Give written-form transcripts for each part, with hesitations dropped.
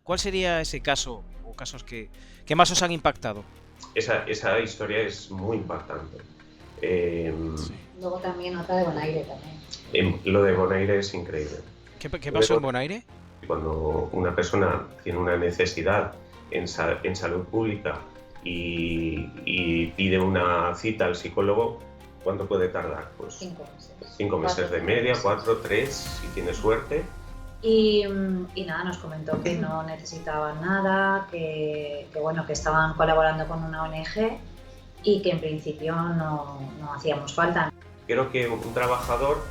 ¿Cuál sería ese caso o casos que más os han impactado? Esa historia es muy impactante. Sí. Luego también otra de Bonaire también. Lo de Bonaire es increíble. ¿Qué pasó en Bonaire? Cuando una persona tiene una necesidad en salud pública y pide una cita al psicólogo, ¿cuánto puede tardar? Pues 5 meses. 5 meses de media, 4, 3, si tiene suerte. Y nada, nos comentó que no necesitaban nada, que bueno, que estaban colaborando con una ONG y que en principio no hacíamos falta. Creo que un trabajador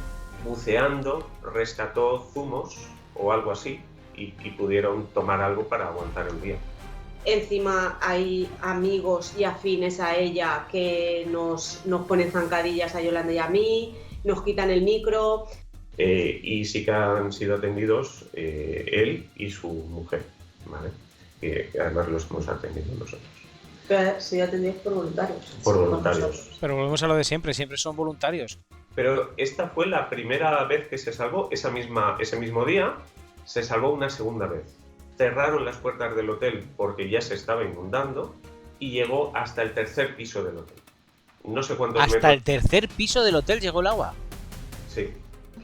buceando rescató zumos o algo así y pudieron tomar algo para aguantar el día. Encima hay amigos y afines a ella que nos ponen zancadillas a Yolanda y a mí, nos quitan el micro. Y sí que han sido atendidos él y su mujer, ¿vale? Que además los hemos atendido nosotros. Pero han sido atendidos por voluntarios. Por voluntarios. Pero volvemos a lo de siempre son voluntarios. Pero esta fue la primera vez que se salvó, ese mismo día se salvó una segunda vez. Cerraron las puertas del hotel porque ya se estaba inundando y llegó hasta el tercer piso del hotel. No sé cuántos metros. ¿Hasta el tercer piso del hotel llegó el agua? Sí.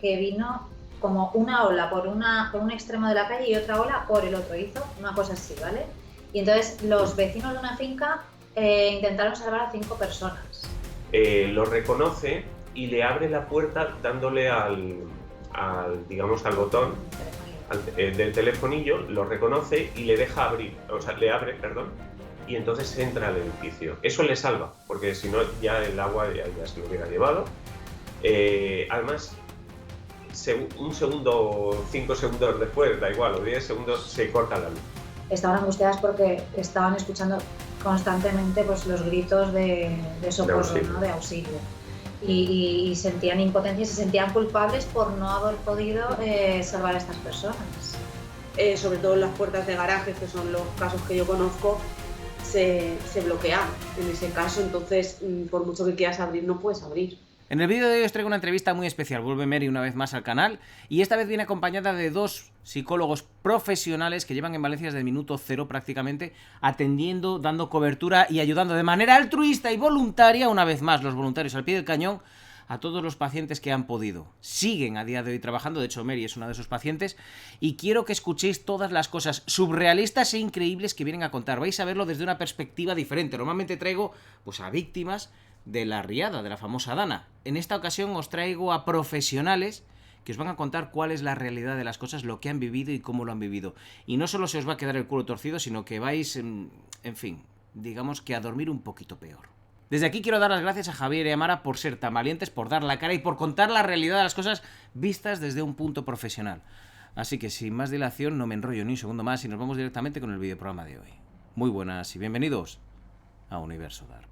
Que vino como una ola por un extremo de la calle y otra ola por el otro, hizo una cosa así, ¿vale? Y entonces los vecinos de una finca intentaron salvar a 5 personas. Lo reconoce y le abre la puerta dándole al botón del telefonillo, lo reconoce y le deja abrir, o sea, le abre, perdón, y entonces entra al edificio. Eso le salva, porque si no ya el agua ya se lo hubiera llevado. Además, un segundo, 5 segundos después, da igual, o 10 segundos, se corta la luz. Estaban angustiadas porque estaban escuchando constantemente pues, los gritos de socorro, ¿no? De auxilio. Y sentían impotencia y se sentían culpables por no haber podido salvar a estas personas. Sobre todo en las puertas de garajes, que son los casos que yo conozco, se bloquean en ese caso, entonces por mucho que quieras abrir no puedes abrir. En el vídeo de hoy os traigo una entrevista muy especial. Vuelve Mary una vez más al canal y esta vez viene acompañada de 2 psicólogos profesionales que llevan en Valencia desde el minuto cero prácticamente atendiendo, dando cobertura y ayudando de manera altruista y voluntaria, una vez más los voluntarios al pie del cañón, a todos los pacientes que han podido. Siguen a día de hoy trabajando, de hecho Mary es una de esos pacientes, y quiero que escuchéis todas las cosas surrealistas e increíbles que vienen a contar. Vais a verlo desde una perspectiva diferente. Normalmente traigo pues a víctimas de la riada, de la famosa Dana. En esta ocasión os traigo a profesionales que os van a contar cuál es la realidad de las cosas, lo que han vivido y cómo lo han vivido. Y no solo se os va a quedar el culo torcido, sino que vais, en fin, digamos que a dormir un poquito peor. Desde aquí quiero dar las gracias a Javier y a Mara por ser tan valientes, por dar la cara y por contar la realidad de las cosas vistas desde un punto profesional. Así que sin más dilación no me enrollo ni un segundo más y nos vamos directamente con el videoprograma de hoy. Muy buenas y bienvenidos a Universo Darp.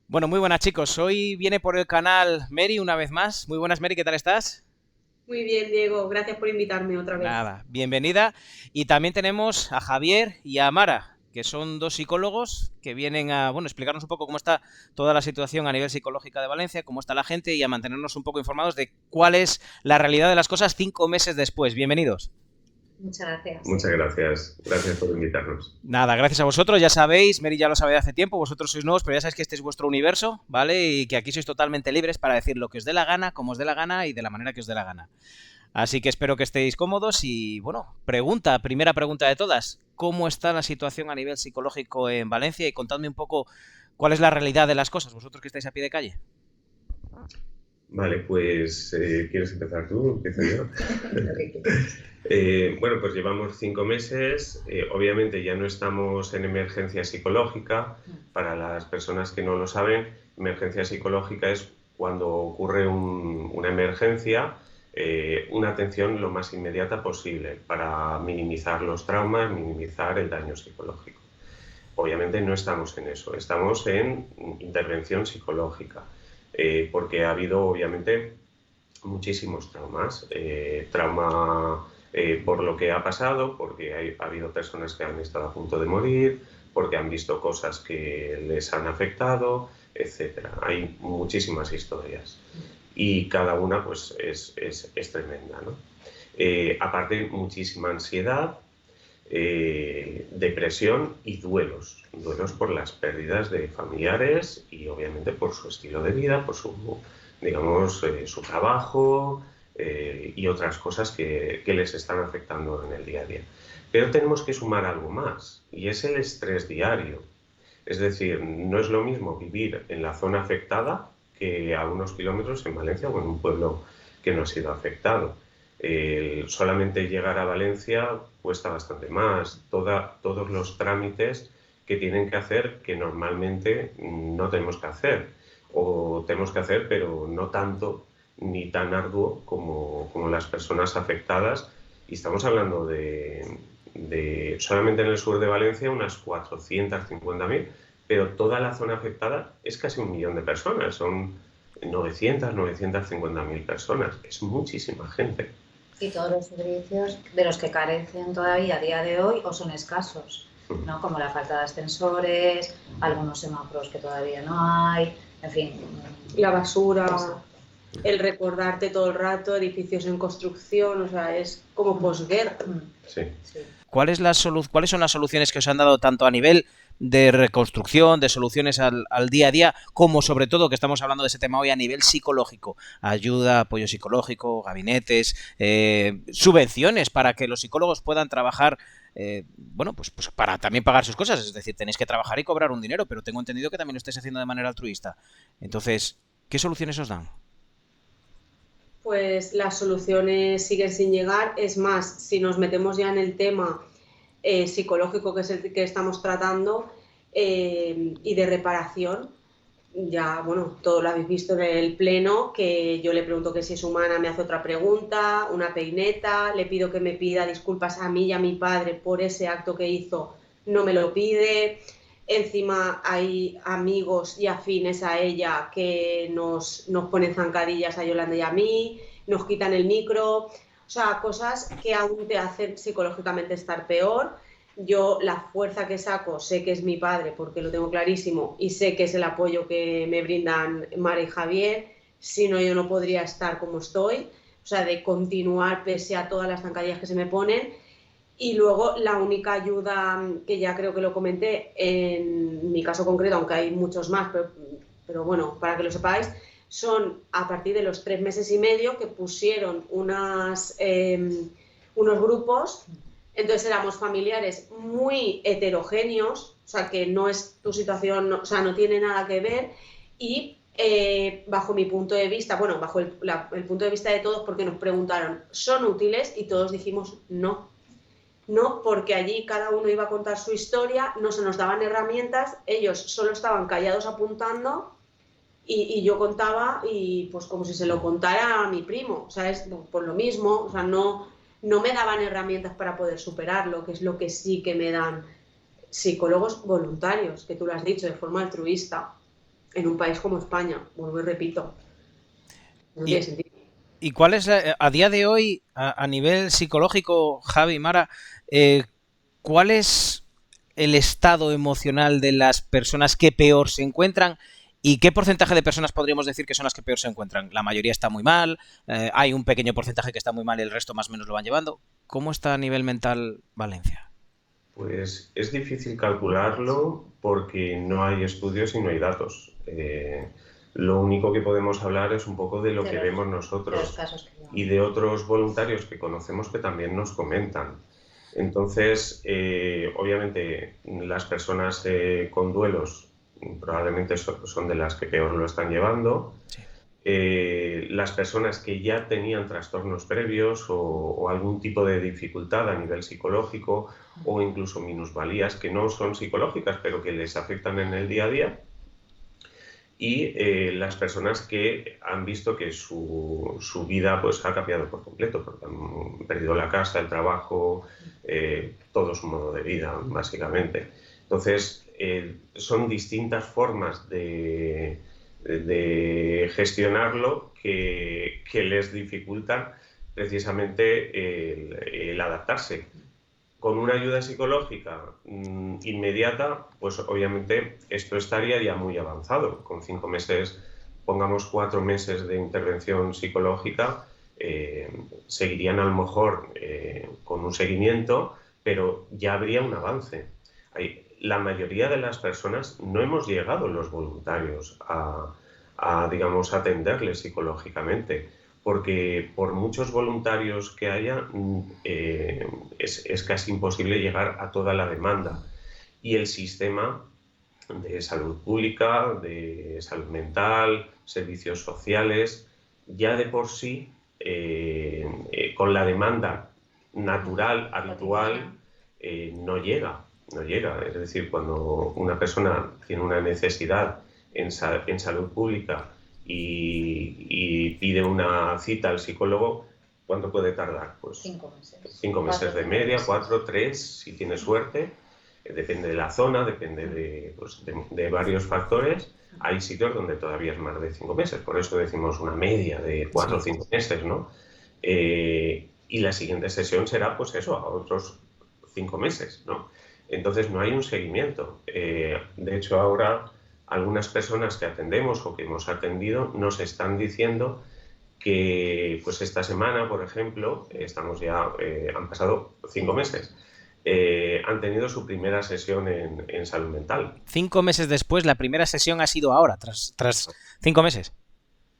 Bueno, muy buenas chicos, hoy viene por el canal Mary una vez más. Muy buenas Mary, ¿qué tal estás? Muy bien, Diego, gracias por invitarme otra vez. Nada, bienvenida. Y también tenemos a Javier y a Mara, que son 2 psicólogos que vienen a, bueno, explicarnos un poco cómo está toda la situación a nivel psicológica de Valencia, cómo está la gente y a mantenernos un poco informados de cuál es la realidad de las cosas 5 meses después. Bienvenidos. Muchas gracias. Muchas gracias. Gracias por invitarnos. Nada, gracias a vosotros, ya sabéis, Mary ya lo sabe de hace tiempo, vosotros sois nuevos, pero ya sabéis que este es vuestro universo, ¿vale? Y que aquí sois totalmente libres para decir lo que os dé la gana, como os dé la gana y de la manera que os dé la gana. Así que espero que estéis cómodos y, bueno, primera pregunta de todas. ¿Cómo está la situación a nivel psicológico en Valencia? Y contadme un poco cuál es la realidad de las cosas, vosotros que estáis a pie de calle. Vale, pues, ¿quieres empezar tú? ¿Empiezo yo? Bueno, pues llevamos 5 meses. Obviamente ya no estamos en emergencia psicológica. Para las personas que no lo saben, emergencia psicológica es cuando ocurre una emergencia, una atención lo más inmediata posible para minimizar los traumas, minimizar el daño psicológico. Obviamente no estamos en eso, estamos en intervención psicológica, porque ha habido obviamente muchísimos traumas. Trauma por lo que ha pasado, porque ha habido personas que han estado a punto de morir, porque han visto cosas que les han afectado, etcétera. Hay muchísimas historias y cada una pues es tremenda, ¿no? Aparte, muchísima ansiedad, depresión y duelos por las pérdidas de familiares y obviamente por su estilo de vida, por su, digamos, su trabajo y otras cosas que les están afectando en el día a día. Pero tenemos que sumar algo más y es el estrés diario. Es decir, no es lo mismo vivir en la zona afectada que a unos kilómetros en Valencia o en un pueblo que no ha sido afectado. Solamente llegar a Valencia cuesta bastante más. Todos los trámites que tienen que hacer que normalmente no tenemos que hacer, o tenemos que hacer pero no tanto ni tan arduo como las personas afectadas, y estamos hablando de solamente en el sur de Valencia unas 450.000, pero toda la zona afectada es casi 1 millón de personas, son 950.000 personas, es muchísima gente. Y todos los servicios de los que carecen todavía a día de hoy o son escasos, ¿no? Como la falta de ascensores, algunos semáforos que todavía no hay, en fin. La basura, el recordarte todo el rato, edificios en construcción, o sea, es como posguerra. Sí. ¿Cuáles son las soluciones que os han dado tanto a nivel de reconstrucción, de soluciones al día a día, como sobre todo, que estamos hablando de ese tema hoy, a nivel psicológico? Ayuda, apoyo psicológico, gabinetes, subvenciones para que los psicólogos puedan trabajar, bueno, pues para también pagar sus cosas. Es decir, tenéis que trabajar y cobrar un dinero, pero tengo entendido que también lo estáis haciendo de manera altruista. Entonces, ¿qué soluciones os dan? Pues las soluciones siguen sin llegar. Es más, si nos metemos ya en el tema psicológico, que es el que estamos tratando, y de reparación, ya, bueno, todo lo habéis visto en el pleno, que yo le pregunto que si es humana, me hace otra pregunta, una peineta, le pido que me pida disculpas a mí y a mi padre por ese acto que hizo, no me lo pide. Encima hay amigos y afines a ella que nos ponen zancadillas a Yolanda y a mí, nos quitan el micro, o sea, cosas que aún te hacen psicológicamente estar peor. Yo la fuerza que saco sé que es mi padre, porque lo tengo clarísimo, y sé que es el apoyo que me brindan Mara y Javier, si no yo no podría estar como estoy, o sea, de continuar pese a todas las zancadillas que se me ponen. Y luego la única ayuda, que ya creo que lo comenté, en mi caso concreto, aunque hay muchos más, pero bueno, para que lo sepáis, son a partir de los 3 meses y medio que pusieron unos grupos. Entonces éramos familiares muy heterogéneos, o sea que no es tu situación, o sea, no tiene nada que ver, y bajo mi punto de vista, bueno, bajo el punto de vista de todos, porque nos preguntaron, ¿son útiles? Y todos dijimos no. No, porque allí cada uno iba a contar su historia, no se nos daban herramientas, ellos solo estaban callados apuntando y yo contaba, y pues como si se lo contara a mi primo, o sea, es por lo mismo, o sea, no me daban herramientas para poder superarlo, que es lo que sí que me dan psicólogos voluntarios, que tú lo has dicho, de forma altruista, en un país como España, vuelvo y repito. No tiene sentido. ¿Y cuál es, a día de hoy, a nivel psicológico, Javi, Mara, cuál es el estado emocional de las personas que peor se encuentran? ¿Y qué porcentaje de personas podríamos decir que son las que peor se encuentran? ¿La mayoría está muy mal? ¿Hay un pequeño porcentaje que está muy mal y el resto más o menos lo van llevando? ¿Cómo está a nivel mental Valencia? Pues es difícil calcularlo porque no hay estudios y no hay datos. Lo único que podemos hablar es un poco de lo que vemos nosotros y de otros voluntarios que conocemos que también nos comentan. Entonces, obviamente, las personas con duelos probablemente son de las que peor lo están llevando. Sí. Las personas que ya tenían trastornos previos o algún tipo de dificultad a nivel psicológico o incluso minusvalías que no son psicológicas pero que les afectan en el día a día, y las personas que han visto que su vida pues ha cambiado por completo, porque han perdido la casa, el trabajo, todo su modo de vida, básicamente. Entonces, son distintas formas de gestionarlo que les dificultan precisamente el adaptarse. con una ayuda psicológica inmediata, pues obviamente esto estaría ya muy avanzado. Con 5 meses, pongamos 4 meses de intervención psicológica, seguirían a lo mejor con un seguimiento, pero ya habría un avance. La mayoría de las personas no hemos llegado, los voluntarios, digamos, atenderles psicológicamente, porque por muchos voluntarios que haya, es casi imposible llegar a toda la demanda. Y el sistema de salud pública, de salud mental, servicios sociales, ya de por sí, con la demanda natural, habitual, no llega. Es decir, cuando una persona tiene una necesidad en salud pública y pide una cita al psicólogo, ¿cuánto puede tardar? Pues 5 meses. 5 meses de media, 4, 3, si tiene suerte. Depende de la zona, depende de varios factores. Hay sitios donde todavía es más de 5 meses, por eso decimos una media de 4 o 5 meses, ¿no? Y la siguiente sesión será, pues eso, a otros 5 meses, ¿no? Entonces no hay un seguimiento. De hecho, ahora algunas personas que atendemos o que hemos atendido nos están diciendo que, pues esta semana, por ejemplo, han pasado 5 meses, han tenido su primera sesión en salud mental. 5 meses después, la primera sesión ha sido ahora, tras 5 meses.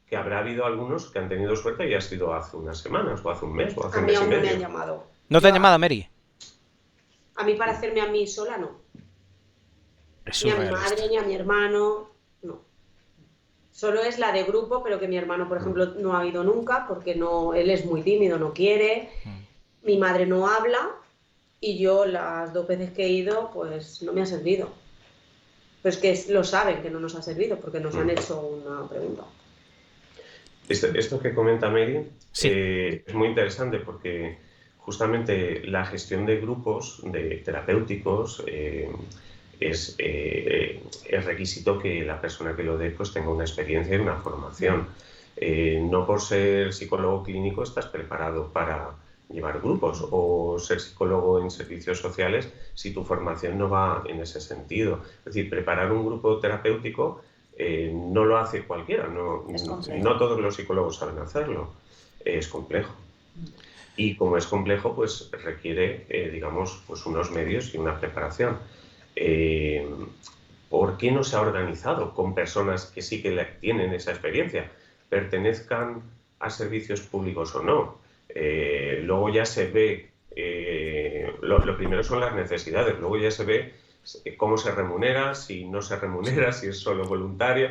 Que habrá habido algunos que han tenido suerte y ha sido hace unas semanas, o hace un mes, o hace un A mí mes y aún no me medio. han llamado. ¿No te han llamado, Mary? A mí para hacerme a mí sola, no. Es Ni a mi surrealista. madre, ni a mi hermano, no. Solo es la de grupo, pero que mi hermano, por ejemplo, no ha ido nunca, porque no, él es muy tímido, no quiere. Mi madre no habla, y yo las 2 veces que he ido, pues no me ha servido. Pero es que lo saben que no nos ha servido, porque nos han hecho una pregunta. Esto que comenta Mary, Sí. es muy interesante porque justamente la gestión de grupos terapéuticos es requisito que la persona que lo dé pues tenga una experiencia y una formación. No por ser psicólogo clínico estás preparado para llevar grupos o ser psicólogo en servicios sociales si tu formación no va en ese sentido. Es decir, preparar un grupo terapéutico no lo hace cualquiera, no todos los psicólogos saben hacerlo, es complejo. Y como es complejo, pues requiere, digamos, pues unos medios y una preparación. ¿Por qué no se ha organizado con personas que sí que tienen esa experiencia, pertenezcan a servicios públicos o no? Luego ya se ve, lo primero son las necesidades, luego ya se ve cómo se remunera, si no se remunera, si es solo voluntario,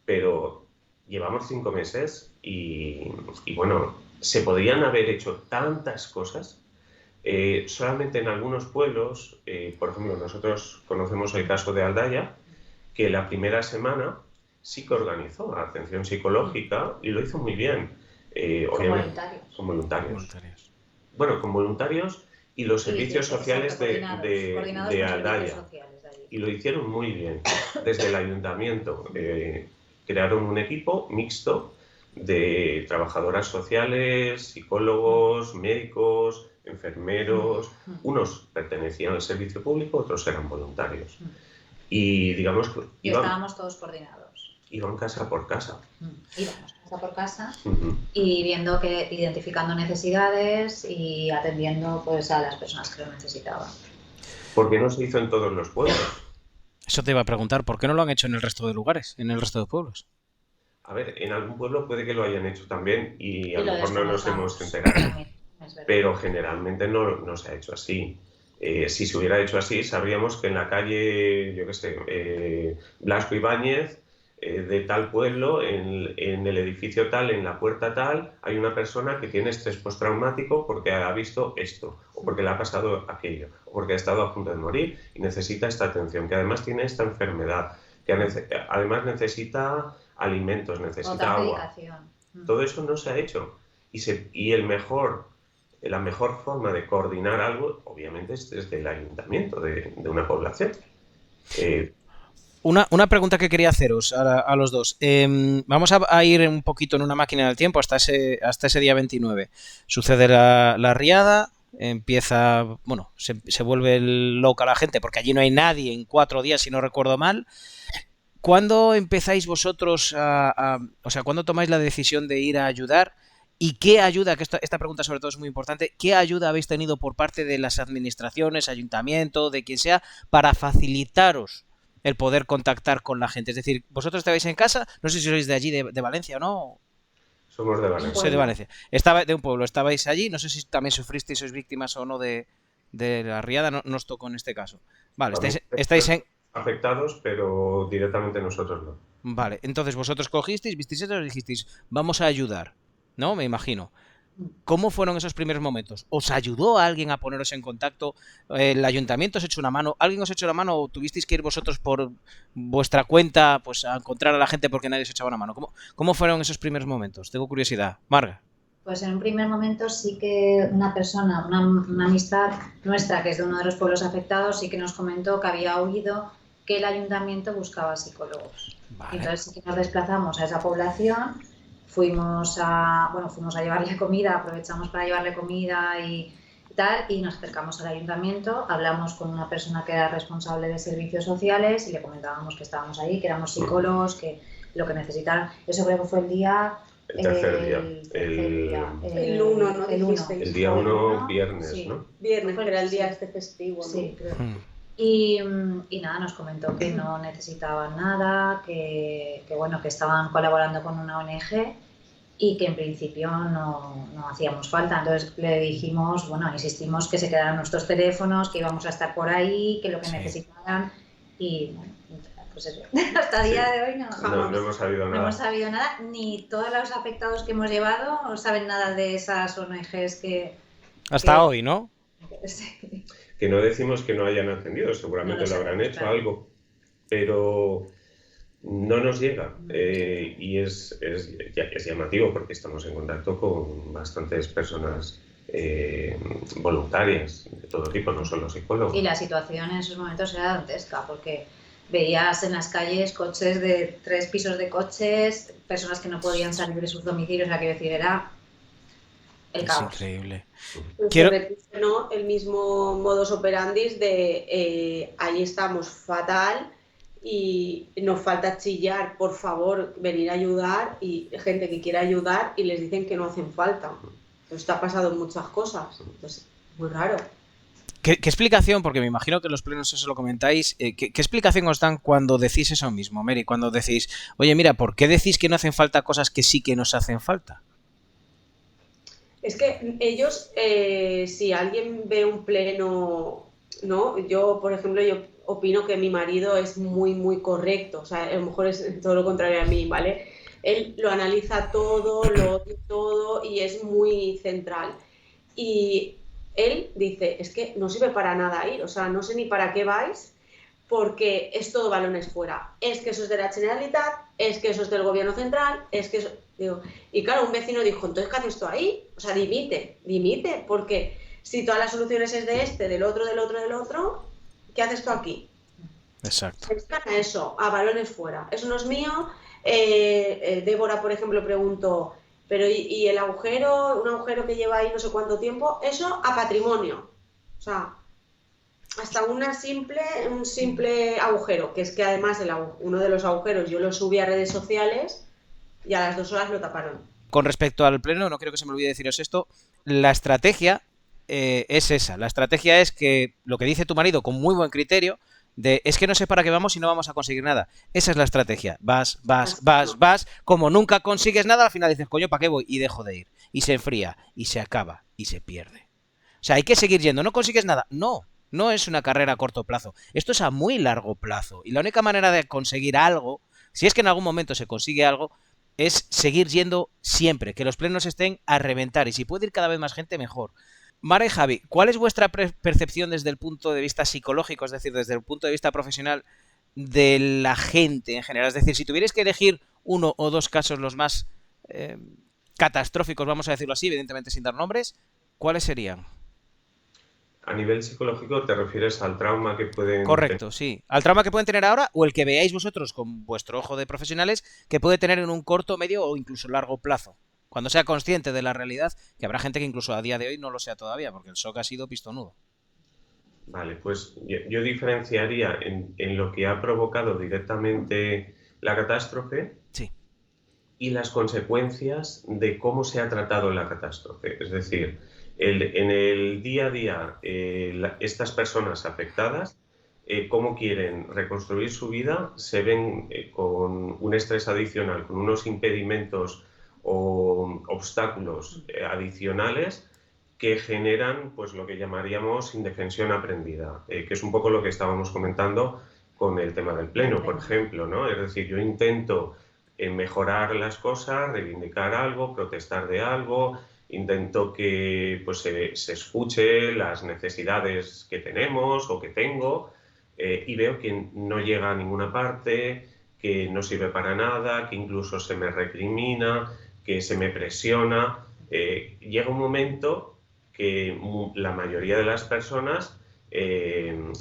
pero llevamos 5 meses y bueno, se podrían haber hecho tantas cosas. Solamente en algunos pueblos, por ejemplo, nosotros conocemos el caso de Aldaya, que la primera semana sí que organizó atención psicológica y lo hizo muy bien. Con voluntarios. Bueno, con voluntarios y los servicios sociales de Aldaya. Y lo hicieron muy bien. Desde el ayuntamiento crearon un equipo mixto de trabajadoras sociales, psicólogos, médicos, enfermeros. Unos pertenecían al servicio público, otros eran voluntarios. Y digamos que estábamos todos coordinados. Iban casa por casa. Íbamos casa por casa y identificando necesidades y atendiendo pues a las personas que lo necesitaban. ¿Por qué no se hizo en todos los pueblos? Eso te iba a preguntar, ¿por qué no lo han hecho en el resto de lugares, en el resto de pueblos? A ver, en algún pueblo puede que lo hayan hecho también y a lo mejor no nos hemos enterado. Pero generalmente no se ha hecho así. Si se hubiera hecho así, sabríamos que en la calle, yo qué sé, Blasco Ibáñez, de tal pueblo, en el edificio tal, en la puerta tal, hay una persona que tiene estrés postraumático porque ha visto esto, o porque le ha pasado aquello, o porque ha estado a punto de morir y necesita esta atención, que además tiene esta enfermedad, que además necesita alimentos, necesita agua. Todo eso no se ha hecho. Y la mejor forma de coordinar algo, obviamente, es desde el ayuntamiento de una población. Una pregunta que quería haceros a los dos. Vamos a ir un poquito en una máquina del tiempo hasta ese día 29. Sucede la riada, empieza, bueno, se vuelve loca la gente porque allí no hay nadie en 4 días, si no recuerdo mal. ¿Cuándo empezáis vosotros o sea, cuándo tomáis la decisión de ir a ayudar? ¿Y qué ayuda, que esta pregunta sobre todo es muy importante, qué ayuda habéis tenido por parte de las administraciones, ayuntamiento, de quien sea, para facilitaros el poder contactar con la gente? Es decir, vosotros estabais en casa, no sé si sois de allí, de Valencia o no. Somos de Valencia. Soy de Valencia. Estaba de un pueblo, estabais allí, no sé si también sufristeis, sois víctimas o no de la riada, no os tocó en este caso. Vale, estáis en... afectados, pero directamente nosotros no. Vale, entonces vosotros cogisteis, visteis eso y dijisteis, vamos a ayudar, ¿no? Me imagino. ¿Cómo fueron esos primeros momentos? ¿Os ayudó alguien a poneros en contacto? ¿El ayuntamiento os echó una mano? ¿Alguien os echó una mano o tuvisteis que ir vosotros por vuestra cuenta pues a encontrar a la gente porque nadie os echaba una mano? ¿Cómo fueron esos primeros momentos? Tengo curiosidad. Marga. Pues en un primer momento sí que una persona, una amistad nuestra que es de uno de los pueblos afectados, sí que nos comentó que había oído que el ayuntamiento buscaba psicólogos. Vale. Entonces sí que nos desplazamos a esa población, fuimos a llevarle comida, aprovechamos para llevarle comida y tal, y nos acercamos al ayuntamiento, hablamos con una persona que era responsable de servicios sociales y le comentábamos que estábamos ahí, que éramos psicólogos, que lo que necesitaran. Eso creo que fue el día... El tercer día. El 1, ¿no? El día 1, viernes, sí. ¿no? Viernes, que era el día festivo, ¿no? Sí, creo. Y nada, nos comentó que no necesitaban nada, que bueno, que estaban colaborando con una ONG y que en principio no hacíamos falta. Entonces le dijimos, bueno, insistimos que se quedaran nuestros teléfonos, que íbamos a estar por ahí, que lo que necesitaran y bueno, pues eso. Hasta el día de hoy no hemos sabido nada. No hemos sabido nada, ni todos los afectados que hemos llevado saben nada de esas ONGs que... Hasta hoy, ¿no? Sí. Que no decimos que no hayan atendido, seguramente lo habrán hecho, claro. Algo, pero no nos llega y es llamativo porque estamos en contacto con bastantes personas voluntarias de todo tipo, no solo psicólogos. Y la situación en esos momentos era dantesca porque veías en las calles coches de 3 pisos de coches, personas que no podían salir de sus domicilios, o sea, quiero decir, era el caos. Es increíble. Se repite, ¿no?, el mismo modus operandi de ahí estamos fatal y nos falta chillar, por favor, venir a ayudar, y gente que quiera ayudar y les dicen que no hacen falta. Esto ha pasado en muchas cosas, entonces, muy raro. ¿Qué explicación? Porque me imagino que en los plenos eso lo comentáis. ¿Qué explicación os dan cuando decís eso mismo, Mary? Cuando decís, oye, mira, ¿por qué decís que no hacen falta cosas que sí que nos hacen falta? Es que ellos, si alguien ve un pleno, ¿no? Yo, por ejemplo, yo opino que mi marido es muy, muy correcto. O sea, a lo mejor es todo lo contrario a mí, ¿vale? Él lo analiza todo, lo oye todo y es muy central. Y él dice, es que no sirve para nada ir, o sea, no sé ni para qué vais, porque es todo balones fuera. Es que eso es de la Generalitat, es que eso es del gobierno central, es que eso... Digo, y claro, un vecino dijo, entonces, ¿qué haces tú ahí? O sea, dimite, porque si todas las soluciones es de este, del otro, ¿qué haces tú aquí? Exacto. Se dedican a eso, a balones fuera. Eso no es mío. Débora, por ejemplo, preguntó, pero ¿y el agujero, un agujero que lleva ahí no sé cuánto tiempo? Eso a patrimonio. O sea, hasta un simple agujero, que es que además uno de los agujeros yo lo subí a redes sociales y a las 2 horas lo taparon. Con respecto al pleno, no creo que se me olvide deciros esto, la estrategia es esa. La estrategia es que lo que dice tu marido con muy buen criterio, es que no sé para qué vamos y no vamos a conseguir nada. Esa es la estrategia. Vas. Como nunca consigues nada, al final dices, coño, ¿para qué voy? Y dejo de ir. Y se enfría, y se acaba, y se pierde. O sea, hay que seguir yendo. ¿No consigues nada? No es una carrera a corto plazo. Esto es a muy largo plazo. Y la única manera de conseguir algo, si es que en algún momento se consigue algo, es seguir yendo siempre, que los plenos estén a reventar. Y si puede ir cada vez más gente, mejor. Mara y Javi, ¿cuál es vuestra percepción desde el punto de vista psicológico, es decir, desde el punto de vista profesional de la gente en general? Es decir, si tuvierais que elegir 1 o 2 casos los más catastróficos, vamos a decirlo así, evidentemente sin dar nombres, ¿cuáles serían? A nivel psicológico, ¿te refieres al trauma que pueden... Correcto, sí. ¿Al trauma que pueden tener ahora o el que veáis vosotros con vuestro ojo de profesionales que puede tener en un corto, medio o incluso largo plazo? cuando sea consciente de la realidad, que habrá gente que incluso a día de hoy no lo sea todavía, porque el shock ha sido pistonudo. Vale, pues yo diferenciaría en lo que ha provocado directamente la catástrofe Sí. y las consecuencias de cómo se ha tratado la catástrofe. Es decir, en el día a día, estas personas afectadas, cómo quieren reconstruir su vida, se ven con un estrés adicional, con unos impedimentos o obstáculos adicionales que generan pues lo que llamaríamos indefensión aprendida, que es un poco lo que estábamos comentando con el tema del pleno, por ejemplo, ¿no? Es decir, yo intento mejorar las cosas, reivindicar algo, protestar de algo, intento que pues, se escuche las necesidades que tenemos o que tengo, y veo que no llega a ninguna parte, que no sirve para nada, que incluso se me recrimina, que se me presiona. Llega un momento que la mayoría de las personas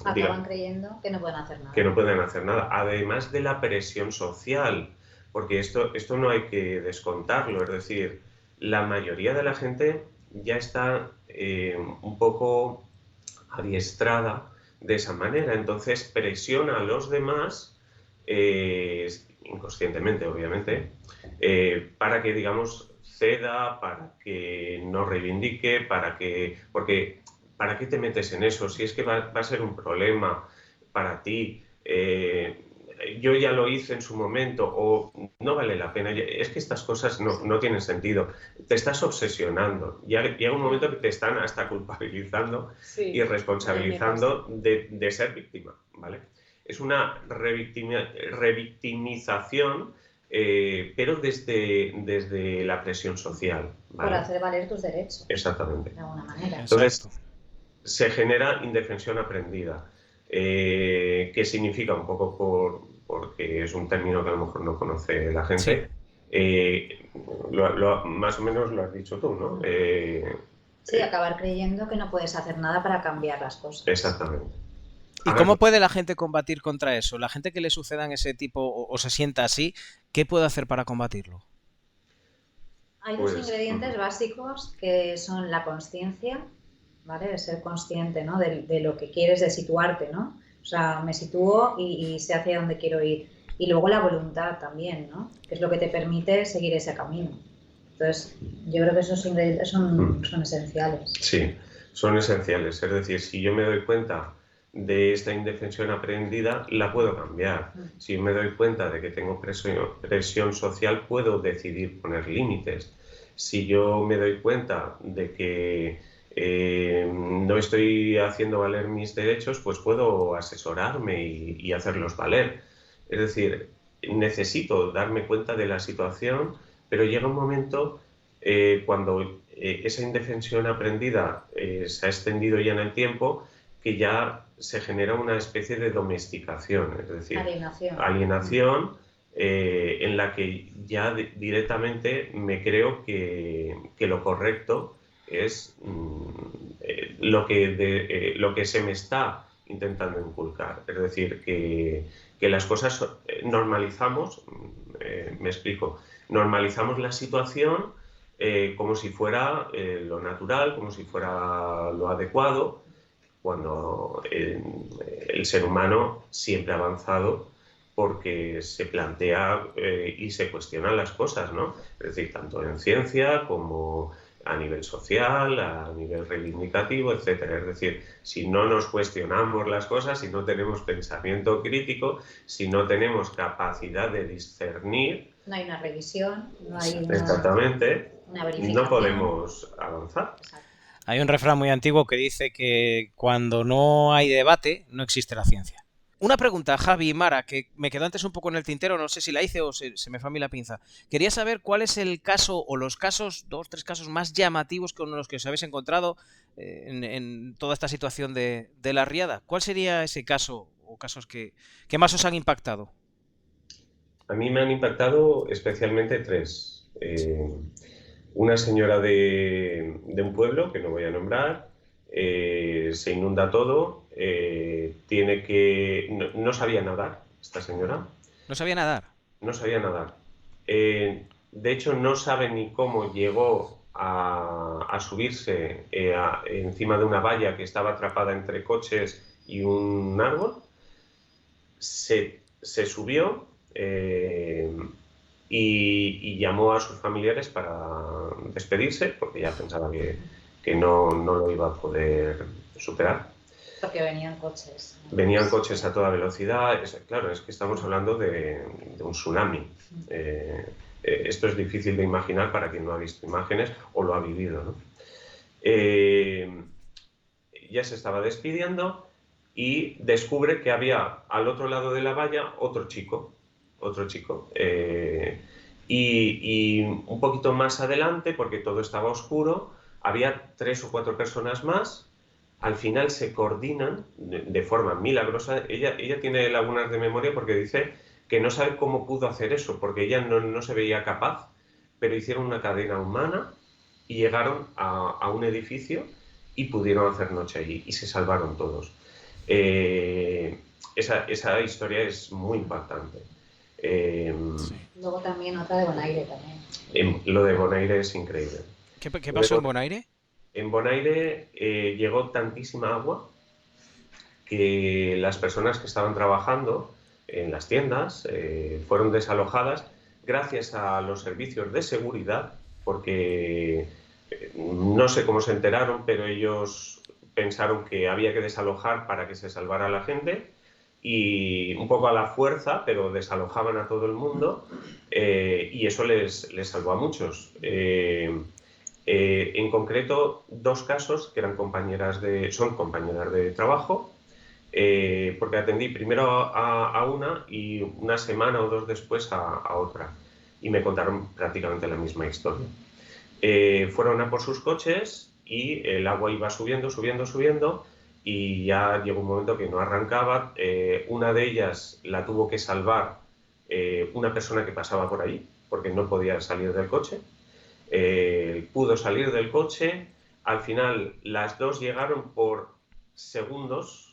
acaban creyendo que no pueden hacer nada. Que no pueden hacer nada, además de la presión social, porque esto no hay que descontarlo, es decir, la mayoría de la gente ya está un poco adiestrada de esa manera, entonces presiona a los demás, inconscientemente obviamente, para que digamos ceda, para que no reivindique, porque ¿para qué te metes en eso? Si es que va a ser un problema para ti, yo ya lo hice en su momento, o no vale la pena, es que estas cosas no tienen sentido, te estás obsesionando, ya llega un momento que te están hasta culpabilizando y responsabilizando de ser víctima, ¿vale? Es una revictimización, pero desde la presión social, ¿vale? Por hacer valer tus derechos. Exactamente. De alguna manera. Entonces, se genera indefensión aprendida, que significa un poco porque es un término que a lo mejor no conoce la gente. Sí. Más o menos lo has dicho tú, ¿no? Sí, acabar creyendo que no puedes hacer nada para cambiar las cosas. Exactamente. ¿Y cómo puede la gente combatir contra eso? La gente que le sucedan ese tipo o se sienta así, ¿qué puede hacer para combatirlo? Hay dos ingredientes básicos que son la consciencia, ¿vale? De ser consciente, ¿no? De lo que quieres, de situarte, ¿no? O sea, me sitúo y sé hacia dónde quiero ir. Y luego la voluntad también, ¿no? Que es lo que te permite seguir ese camino. Entonces, yo creo que esos ingredientes son esenciales. Sí, son esenciales. Es decir, si yo me doy cuenta de esta indefensión aprendida, la puedo cambiar. Si me doy cuenta de que tengo presión social, puedo decidir poner límites. Si yo me doy cuenta de que no estoy haciendo valer mis derechos, pues puedo asesorarme y hacerlos valer. Es decir, necesito darme cuenta de la situación, pero llega un momento cuando esa indefensión aprendida se ha extendido ya en el tiempo, que ya se genera una especie de domesticación, es decir, alienación en la que ya directamente me creo que lo correcto es lo que se me está intentando inculcar. Es decir, que las cosas normalizamos, me explico, normalizamos la situación como si fuera lo natural, como si fuera lo adecuado, cuando el ser humano siempre ha avanzado porque se plantea y se cuestionan las cosas, ¿no? Es decir, tanto en ciencia como a nivel social, a nivel reivindicativo, etcétera. Es decir, si no nos cuestionamos las cosas, si no tenemos pensamiento crítico, si no tenemos capacidad de discernir, no hay una revisión, no hay una verificación, no podemos avanzar. Exacto. Hay un refrán muy antiguo que dice que cuando no hay debate, no existe la ciencia. Una pregunta, Javi y Mara, que me quedó antes un poco en el tintero, no sé si la hice o se me fue a mí la pinza. Quería saber cuál es el caso o los casos, 2-3 casos más llamativos con los que os habéis encontrado en toda esta situación de la riada. ¿Cuál sería ese caso o casos que más os han impactado? A mí me han impactado especialmente 3. Una señora de un pueblo, que no voy a nombrar, se inunda todo, no sabía nadar, esta señora. ¿No sabía nadar? No sabía nadar. De hecho, no sabe ni cómo llegó a subirse encima de una valla que estaba atrapada entre coches y un árbol. Se subió y llamó a sus familiares para despedirse, porque ya pensaba que no lo iba a poder superar. Porque venían coches. Venían coches a toda velocidad. Claro, es que estamos hablando de un tsunami. Esto es difícil de imaginar para quien no ha visto imágenes o lo ha vivido, ¿no? Ya se estaba despidiendo y descubre que había al otro lado de la valla otro chico. Y un poquito más adelante, porque todo estaba oscuro, había 3 o 4 personas más. Al final se coordinan de forma milagrosa. Ella tiene lagunas de memoria porque dice que no sabe cómo pudo hacer eso, porque ella no se veía capaz, pero hicieron una cadena humana y llegaron a un edificio y pudieron hacer noche allí y se salvaron todos. Esa historia es muy impactante. Luego también otra de Bonaire también. Lo de Bonaire es increíble. ¿Qué pasó en Bonaire? En Bonaire llegó tantísima agua que las personas que estaban trabajando en las tiendas fueron desalojadas gracias a los servicios de seguridad, porque no sé cómo se enteraron, pero ellos pensaron que había que desalojar para que se salvara la gente y un poco a la fuerza, pero desalojaban a todo el mundo y eso les salvó a muchos. En concreto, 2 casos que eran son compañeras de trabajo, porque atendí primero a una y una semana o 2 después a otra, y me contaron prácticamente la misma historia. Fueron a por sus coches y el agua iba subiendo y ya llegó un momento que no arrancaba. Una de ellas la tuvo que salvar una persona que pasaba por ahí porque no podía salir del coche. Pudo salir del coche. Al final las 2 llegaron por segundos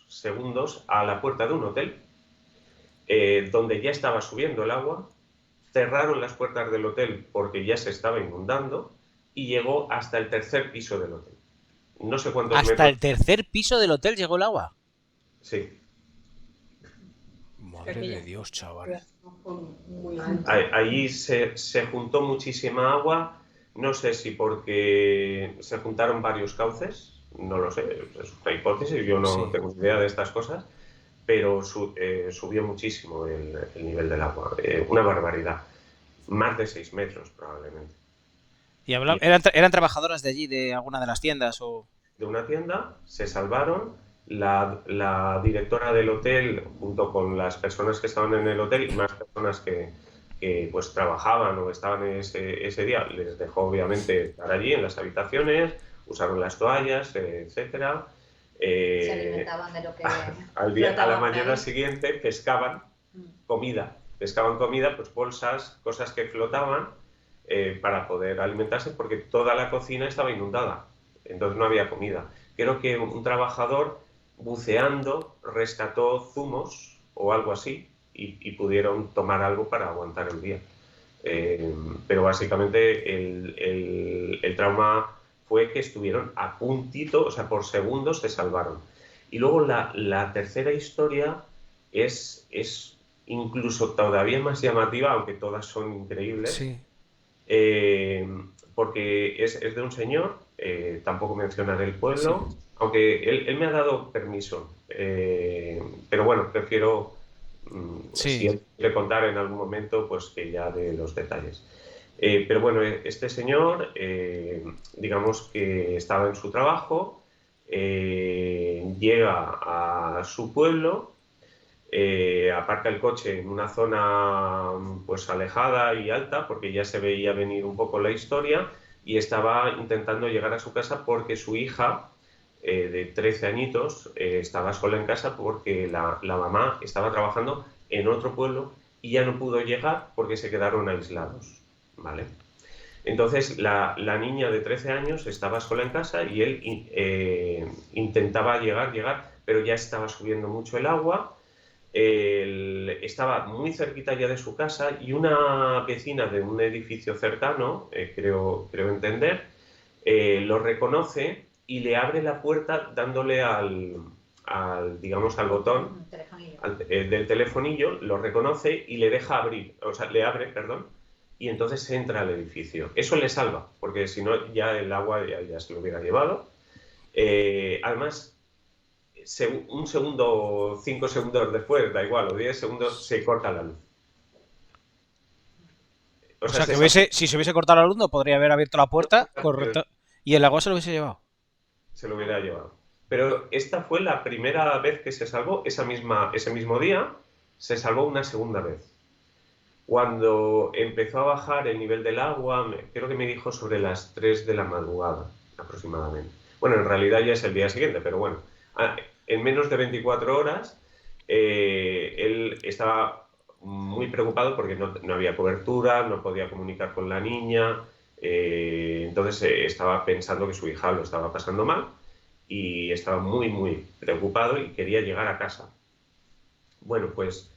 a la puerta de un hotel donde ya estaba subiendo el agua. Cerraron las puertas del hotel porque ya se estaba inundando y llegó hasta el 3er piso del hotel. No sé cuántos metros. ¿Hasta el 3er piso del hotel llegó el agua? Sí. Madre de Dios, chaval. Allí se juntó muchísima agua. No sé si porque se juntaron varios cauces, no lo sé, es una hipótesis, yo no tengo idea de estas cosas, pero subió muchísimo el nivel del agua, una barbaridad, más de 6 metros probablemente. ¿Y eran trabajadoras de allí, de alguna de las tiendas? De una tienda, se salvaron. La directora del hotel, junto con las personas que estaban en el hotel y más personas que pues trabajaban o estaban ese día, les dejó obviamente estar allí en las habitaciones, usaron las toallas, etcétera. Se alimentaban de lo que a la mañana siguiente pescaban comida, pues bolsas, cosas que flotaban para poder alimentarse, porque toda la cocina estaba inundada, entonces no había comida. Creo que un trabajador buceando rescató zumos o algo así y pudieron tomar algo para aguantar el día. Pero básicamente el trauma fue que estuvieron a puntito, o sea, por segundos se salvaron. Y luego la tercera historia es incluso todavía más llamativa, aunque todas son increíbles. Sí. Porque es de un señor, tampoco mencionaré el pueblo, sí. Aunque él me ha dado permiso, pero bueno, prefiero, si él quiere contar en algún momento, pues que ya dé los detalles. Pero bueno, este señor, digamos que estaba en su trabajo, llega a su pueblo, aparca el coche en una zona pues alejada y alta, porque ya se veía venir un poco la historia, y estaba intentando llegar a su casa porque su hija de 13 añitos estaba sola en casa porque la mamá estaba trabajando en otro pueblo y ya no pudo llegar porque se quedaron aislados, ¿vale? Entonces la niña de 13 años estaba sola en casa y él intentaba llegar, pero ya estaba subiendo mucho el agua. estaba muy cerquita ya de su casa y una vecina de un edificio cercano, creo entender, lo reconoce y le abre la puerta dándole digamos, al botón del telefonillo, lo reconoce y le deja abrir, o sea, le abre, perdón, y entonces entra al edificio. Eso le salva, porque si no ya el agua ya se lo hubiera llevado. Además, un segundo, 5 segundos después, da igual, o 10 segundos, se corta la luz. O sea, que si se hubiese cortado la luz, no podría haber abierto la puerta, correcto, y el agua se lo hubiese llevado. Se lo hubiera llevado. Pero esta fue la primera vez que se salvó, ese mismo día, se salvó una segunda vez. Cuando empezó a bajar el nivel del agua, creo que me dijo sobre las 3 de la madrugada, aproximadamente. Bueno, en realidad ya es el día siguiente, pero bueno. En menos de 24 horas, él estaba muy preocupado porque no había cobertura, no podía comunicar con la niña, entonces estaba pensando que su hija lo estaba pasando mal y estaba muy, muy preocupado y quería llegar a casa. Bueno, pues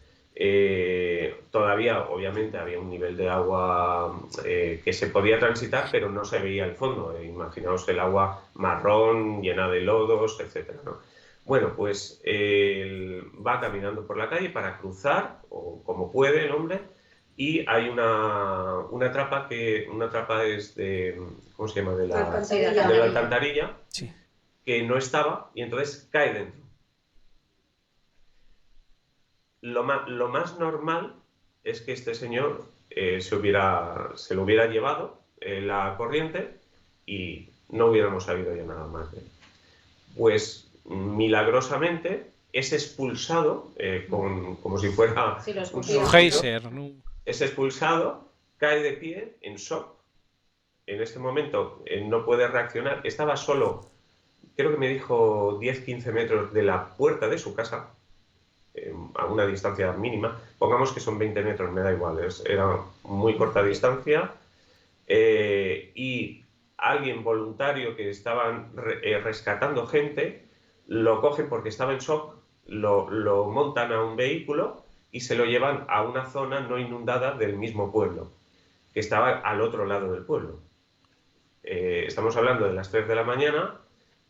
todavía, obviamente, había un nivel de agua que se podía transitar, pero no se veía el fondo. Imaginaos el agua marrón, llena de lodos, etcétera, ¿no? Bueno, pues él va caminando por la calle para cruzar, o como puede el hombre, y hay una trapa es de, ¿cómo se llama? De la alcantarilla, sí, que no estaba, y entonces cae dentro. Lo más normal es que este señor se lo hubiera llevado la corriente y no hubiéramos sabido ya nada más de él. Pues milagrosamente es expulsado como si fuera un geyser. Es expulsado, cae de pie en shock. En este momento no puede reaccionar. Estaba solo, creo que me dijo 10-15 metros de la puerta de su casa, a una distancia mínima. Pongamos que son 20 metros, me da igual, era muy corta distancia. Y alguien voluntario que estaban rescatando gente, lo cogen porque estaba en shock, lo montan a un vehículo y se lo llevan a una zona no inundada del mismo pueblo, que estaba al otro lado del pueblo. Estamos hablando de las 3 de la mañana,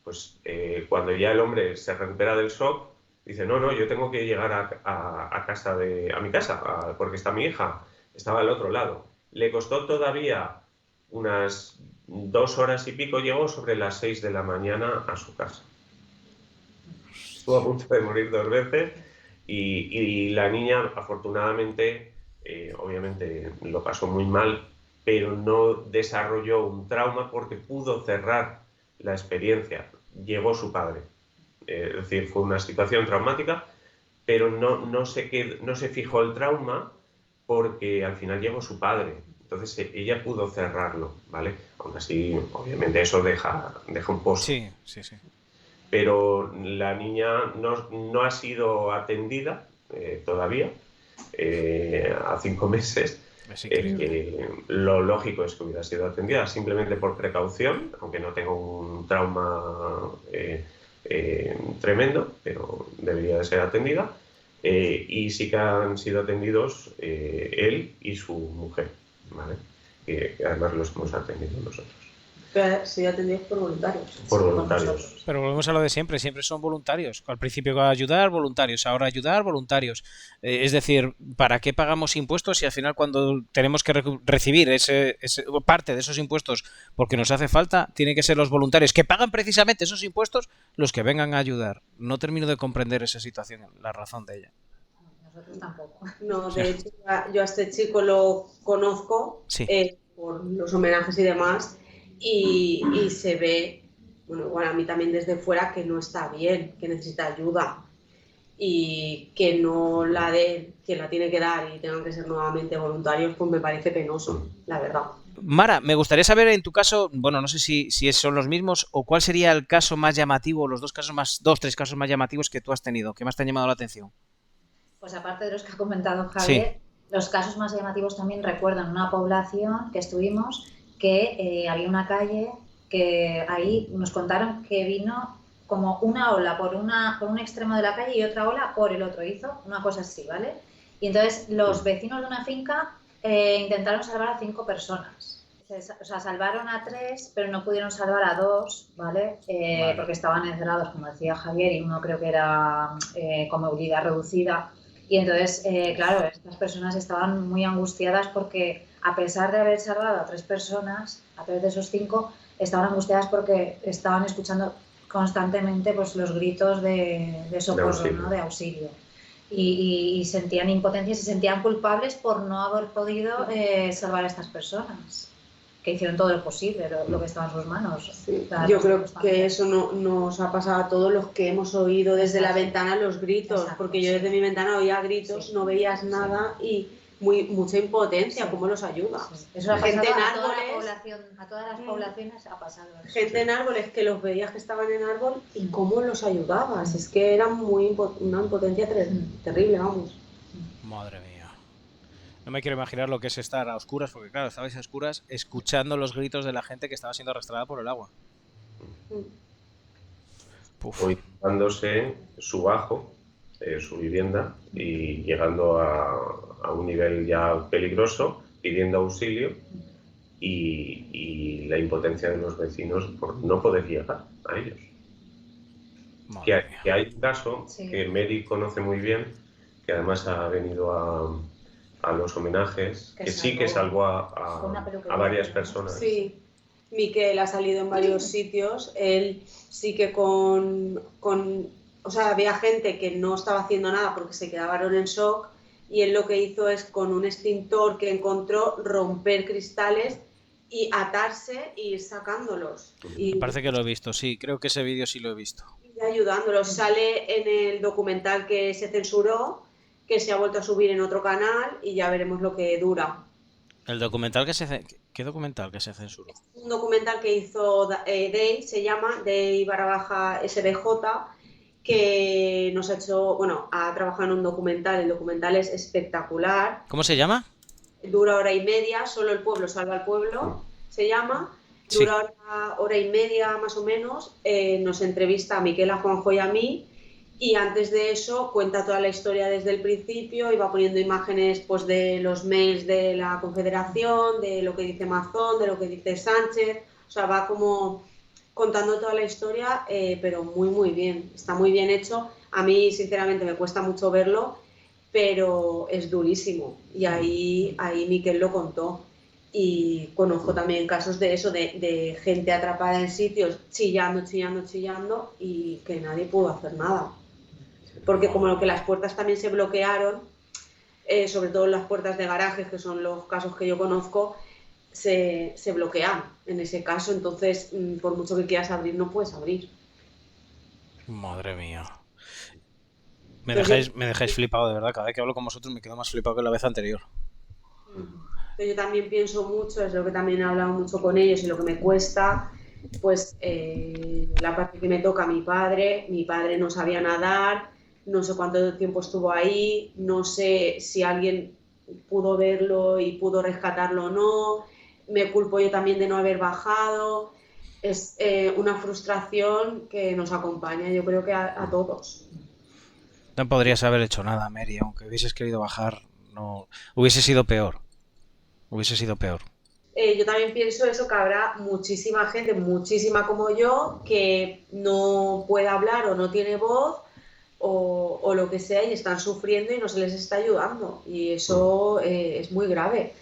pues cuando ya el hombre se recupera del shock, dice, no, yo tengo que llegar a mi casa, porque está mi hija, estaba al otro lado. Le costó todavía unas 2 horas y pico, llegó sobre las 6 de la mañana a su casa. Estuvo a punto de morir 2 veces y la niña, afortunadamente, obviamente lo pasó muy mal, pero no desarrolló un trauma porque pudo cerrar la experiencia. Llegó su padre. Es decir, fue una situación traumática, pero no se fijó el trauma porque al final llegó su padre. Entonces ella pudo cerrarlo, ¿vale? Aún así, obviamente eso deja un pozo. Sí. Pero la niña no ha sido atendida todavía, a 5 meses. Lo lógico es que hubiera sido atendida simplemente por precaución, aunque no tenga un trauma tremendo, pero debería de ser atendida. Y sí que han sido atendidos él y su mujer, ¿vale? Que además los hemos atendido nosotros. Pero sí atendidos por voluntarios. Por voluntarios. Pero volvemos a lo de siempre son voluntarios. Al principio ayudar, voluntarios. Ahora ayudar, voluntarios. Es decir, ¿para qué pagamos impuestos si al final cuando tenemos que recibir parte de esos impuestos porque nos hace falta, tiene que ser los voluntarios que pagan precisamente esos impuestos los que vengan a ayudar? No termino de comprender esa situación, la razón de ella. Nosotros tampoco. No, de hecho, yo a este chico lo conozco, sí, por los homenajes y demás. Y se ve, bueno, a mí también desde fuera, que no está bien, que necesita ayuda y que no la dé quien la tiene que dar y tengan que ser nuevamente voluntarios, pues me parece penoso, la verdad. Mara, me gustaría saber en tu caso, bueno, no sé si son los mismos o cuál sería el caso más llamativo, los 3 casos más llamativos que tú has tenido, que más te han llamado la atención. Pues aparte de los que ha comentado Javier, los casos más llamativos también recuerdo en una población que estuvimos, que había una calle que ahí nos contaron que vino como una ola por un extremo de la calle y otra ola por el otro. Hizo una cosa así, ¿vale? Y entonces los vecinos de una finca intentaron salvar a 5 personas. O sea, salvaron a 3, pero no pudieron salvar a 2, ¿vale? Vale. Porque estaban encerrados, como decía Javier, y uno creo que era con movilidad reducida. Y entonces, claro, estas personas estaban muy angustiadas porque, a pesar de haber salvado a 3 personas, a través de esos 5, estaban angustiadas porque estaban escuchando constantemente pues, los gritos de socorro, ¿no? De auxilio. Y sentían impotencia y se sentían culpables por no haber podido salvar a estas personas, que hicieron todo lo posible, lo que estaba en sus manos. Sí. Yo creo que eso nos ha pasado a todos los que hemos oído desde la ventana los gritos, porque yo desde mi ventana oía gritos, no veías nada y mucha impotencia, ¿cómo los ayuda? Eso ha gente pasado en a toda árboles, la población, a todas las poblaciones ha pasado. gente en árboles que los veías que estaban en árbol y cómo los ayudabas, es que era una impotencia terrible, vamos. Madre mía. No me quiero imaginar lo que es estar a oscuras, porque claro, estabais a oscuras escuchando los gritos de la gente que estaba siendo arrastrada por el agua. Puf. O dándose su bajo, su vivienda, y llegando a un nivel ya peligroso, pidiendo auxilio, y la impotencia de los vecinos por no poder llegar a ellos. Que hay un caso que Mary conoce muy bien, que además ha venido a los homenajes, que sí que salvó a varias personas. Sí, Miquel ha salido en varios sitios, él sí que o sea, había gente que no estaba haciendo nada porque se quedaban en shock, y él lo que hizo es, con un extintor que encontró, romper cristales y atarse e ir sacándolos. Me parece que lo he visto, sí, creo que ese vídeo sí lo he visto. Y ayudándolos. Sale en el documental que se censuró, que se ha vuelto a subir en otro canal, y ya veremos lo que dura. ¿El documental ¿Qué documental que se censuró? Un documental que hizo Day, se llama Day_SBJ, que nos ha hecho, bueno, ha trabajado en un documental, el documental es espectacular. ¿Cómo se llama? Dura 1h30, Solo el pueblo salva al pueblo, se llama. Dura hora y media más o menos. Nos entrevista a Miquel, a Juanjo y a mí, y antes de eso cuenta toda la historia desde el principio y va poniendo imágenes pues, de los mails de la Confederación, de lo que dice Mazón, de lo que dice Sánchez, o sea, va como contando toda la historia, pero muy bien, está muy bien hecho. A mí sinceramente me cuesta mucho verlo, pero es durísimo, y ahí Miquel lo contó. Y conozco también casos de eso, de gente atrapada en sitios chillando y que nadie pudo hacer nada. Porque como que las puertas también se bloquearon, sobre todo las puertas de garajes, que son los casos que yo conozco, se bloquean en ese caso, entonces por mucho que quieras abrir no puedes abrir. Madre mía. Me dejáis flipado, de verdad. Cada vez que hablo con vosotros me quedo más flipado que la vez anterior. Yo también pienso mucho, es lo que también he hablado mucho con ellos y lo que me cuesta, pues la parte que me toca a mi padre no sabía nadar, no sé cuánto tiempo estuvo ahí, no sé si alguien pudo verlo y pudo rescatarlo o no, me culpo yo también de no haber bajado, es una frustración que nos acompaña, yo creo que a todos. No podrías haber hecho nada, Mary, aunque hubieses querido bajar, no hubiese sido peor. Yo también pienso eso, que habrá muchísima gente, muchísima como yo, que no puede hablar o no tiene voz o lo que sea, y están sufriendo y no se les está ayudando, y eso es muy grave.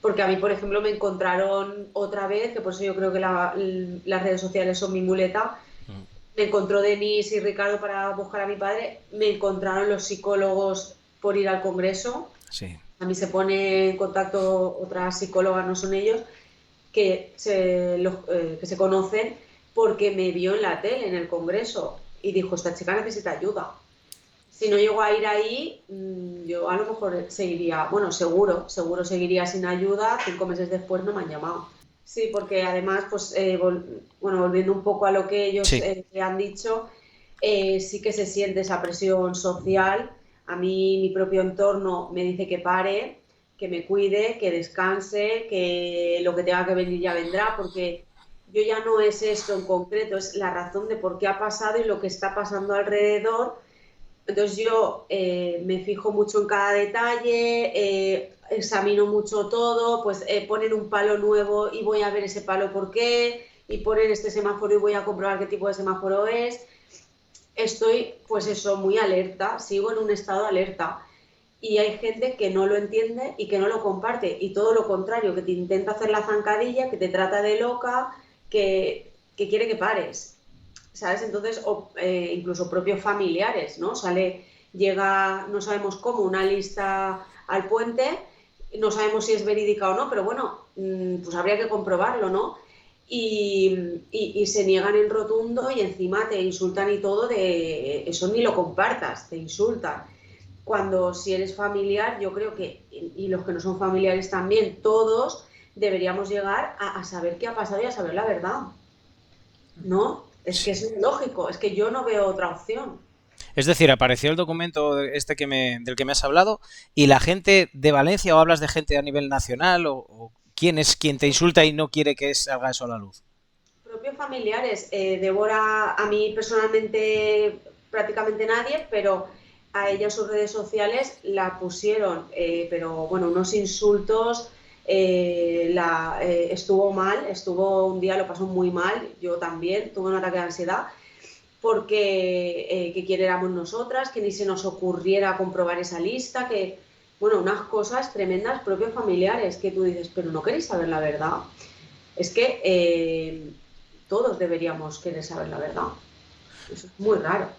Porque a mí, por ejemplo, me encontraron otra vez, que por eso yo creo que las redes sociales son mi muleta, me encontró Denise y Ricardo para buscar a mi padre, me encontraron los psicólogos por ir al Congreso. Sí. A mí se pone en contacto otras psicólogas, no son ellos, que se conocen, porque me vio en la tele, en el Congreso, y dijo, esta chica necesita ayuda. Si no llego a ir ahí, yo a lo mejor seguiría, bueno, seguro seguiría sin ayuda, 5 meses después no me han llamado. Sí, porque además, pues, volviendo un poco a lo que ellos han dicho, sí que se siente esa presión social. A mí mi propio entorno me dice que pare, que me cuide, que descanse, que lo que tenga que venir ya vendrá, porque yo ya no es esto en concreto, es la razón de por qué ha pasado y lo que está pasando alrededor. Entonces yo me fijo mucho en cada detalle, examino mucho todo, pues ponen un palo nuevo y voy a ver ese palo por qué, y ponen este semáforo y voy a comprobar qué tipo de semáforo es. Estoy, pues eso, muy alerta, sigo en un estado de alerta. Y hay gente que no lo entiende y que no lo comparte, y todo lo contrario, que te intenta hacer la zancadilla, que te trata de loca, que quiere que pares. ¿Sabes? Entonces, incluso propios familiares, ¿no? Llega, no sabemos cómo, una lista al puente, no sabemos si es verídica o no, pero bueno, pues habría que comprobarlo, ¿no? Y se niegan en rotundo y encima te insultan y todo, de eso ni lo compartas, te insultan. Cuando si eres familiar, yo creo que, y los que no son familiares también, todos deberíamos llegar a saber qué ha pasado y a saber la verdad, ¿no? Es que es lógico, es que yo no veo otra opción. Es decir, apareció el documento del que me has hablado y la gente de Valencia, o hablas de gente a nivel nacional, o quién es quien te insulta y no quiere que salga eso a la luz. Propios familiares, Débora, a mí personalmente prácticamente nadie, pero a ella en sus redes sociales la pusieron, pero bueno, unos insultos, estuvo mal, un día lo pasó muy mal, yo también tuve un ataque de ansiedad, porque que quién éramos nosotras, que ni se nos ocurriera comprobar esa lista, que, bueno, unas cosas tremendas, propios familiares, que tú dices, pero no queréis saber la verdad. Es que todos deberíamos querer saber la verdad. Eso es muy raro.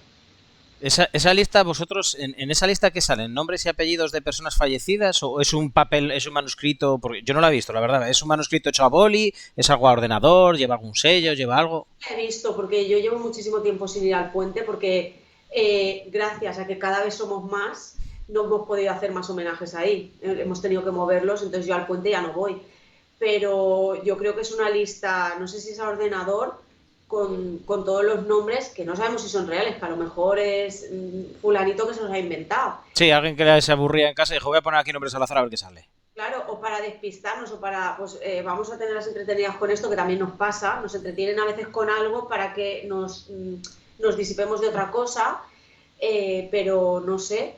Esa lista, vosotros, en esa lista que salen, ¿nombres y apellidos de personas fallecidas o es un papel, es un manuscrito? Porque yo no lo he visto, la verdad. ¿Es un manuscrito hecho a boli? ¿Es algo a ordenador? ¿Lleva algún sello? ¿Lleva algo? He visto, porque yo llevo muchísimo tiempo sin ir al puente, porque gracias a que cada vez somos más, no hemos podido hacer más homenajes ahí. Hemos tenido que moverlos, entonces yo al puente ya no voy. Pero yo creo que es una lista, no sé si es a ordenador, con todos los nombres, que no sabemos si son reales, que a lo mejor es fulanito que se los ha inventado. Sí, alguien que se aburría en casa y dijo, voy a poner aquí nombres al azar a ver qué sale. Claro, o para despistarnos, o para, pues vamos a tenerlas entretenidas con esto, que también nos pasa, nos entretienen a veces con algo para que nos disipemos de otra cosa, pero no sé,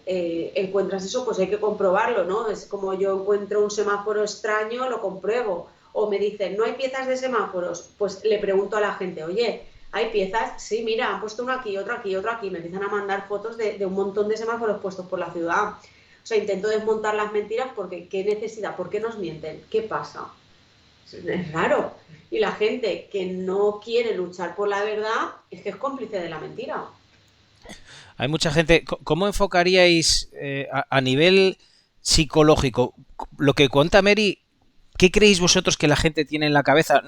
encuentras eso, pues hay que comprobarlo, ¿no? Es como yo encuentro un semáforo extraño, lo compruebo. O me dicen, no hay piezas de semáforos, pues le pregunto a la gente, oye, ¿hay piezas? Sí, mira, han puesto uno aquí, otro aquí, otro aquí. Me empiezan a mandar fotos de un montón de semáforos puestos por la ciudad. O sea, intento desmontar las mentiras porque ¿qué necesidad? ¿Por qué nos mienten? ¿Qué pasa? Es raro. Y la gente que no quiere luchar por la verdad es que es cómplice de la mentira. Hay mucha gente. ¿Cómo enfocaríais a nivel psicológico lo que cuenta Mary? ¿Qué creéis vosotros que la gente tiene en la cabeza?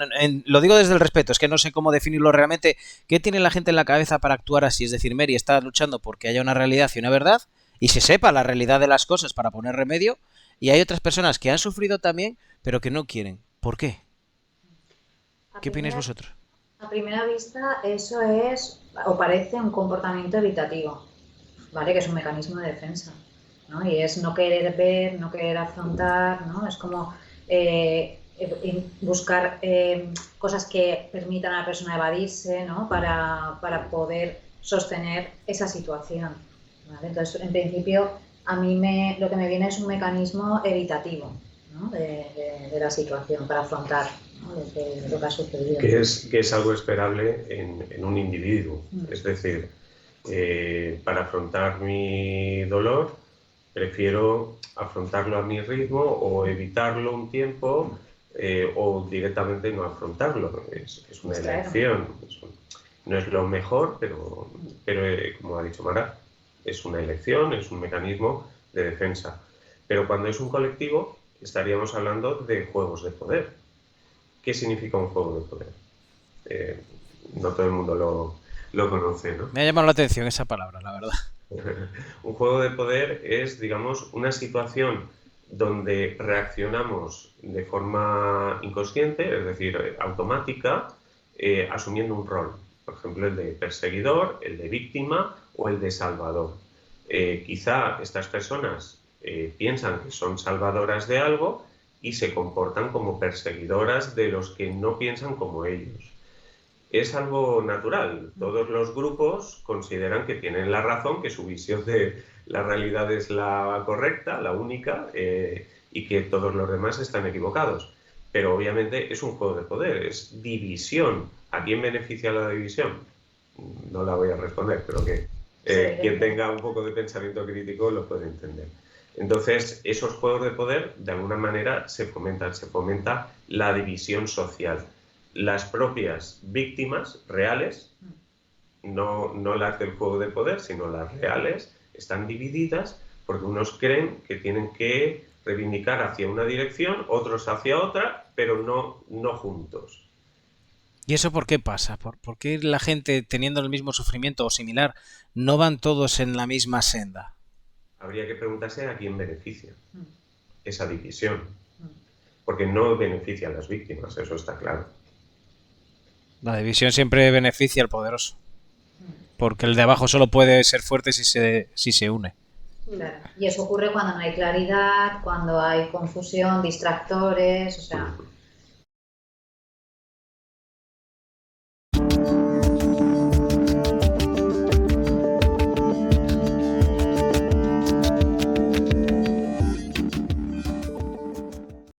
Lo digo desde el respeto, es que no sé cómo definirlo realmente. ¿Qué tiene la gente en la cabeza para actuar así? Es decir, Mary está luchando porque haya una realidad y una verdad y se sepa la realidad de las cosas para poner remedio, y hay otras personas que han sufrido también pero que no quieren. ¿Por qué? ¿Qué opináis vosotros? A primera vista eso es o parece un comportamiento evitativo, ¿vale? Que es un mecanismo de defensa, ¿no? Y es no querer ver, no querer afrontar, ¿no? Es como buscar cosas que permitan a la persona evadirse, ¿no? Para poder sostener esa situación, ¿vale? Entonces, en principio, a mí lo que me viene es un mecanismo evitativo, ¿no? de la situación para afrontar, ¿no? Lo que ha sucedido. Que es algo esperable en un individuo. Es decir, para afrontar mi dolor, prefiero afrontarlo a mi ritmo o evitarlo un tiempo o directamente no afrontarlo. Es una elección. No es lo mejor, pero como ha dicho Mara, es una elección, es un mecanismo de defensa. Pero cuando es un colectivo, estaríamos hablando de juegos de poder. ¿Qué significa un juego de poder? No todo el mundo lo conoce, ¿no? Me ha llamado la atención esa palabra, la verdad. Un juego de poder es, digamos, una situación donde reaccionamos de forma inconsciente, es decir, automática, asumiendo un rol. Por ejemplo, el de perseguidor, el de víctima o el de salvador. Quizá estas personas piensan que son salvadoras de algo y se comportan como perseguidoras de los que no piensan como ellos. es algo natural. Todos los grupos consideran que tienen la razón, que su visión de la realidad es la correcta, la única, y que todos los demás están equivocados. Pero obviamente es un juego de poder, es división. ¿A quién beneficia la división? No la voy a responder, pero que quien tenga un poco de pensamiento crítico lo puede entender. Entonces, esos juegos de poder, de alguna manera, se fomenta la división social. Las propias víctimas reales, no las del juego de poder, sino las reales, están divididas porque unos creen que tienen que reivindicar hacia una dirección, otros hacia otra, pero no juntos. ¿Y eso por qué pasa? ¿Por qué la gente, teniendo el mismo sufrimiento o similar, no van todos en la misma senda? Habría que preguntarse a quién beneficia esa división, porque no beneficia a las víctimas, eso está claro. La división siempre beneficia al poderoso, porque el de abajo solo puede ser fuerte si se une. Claro. Y eso ocurre cuando no hay claridad, cuando hay confusión, distractores, o sea,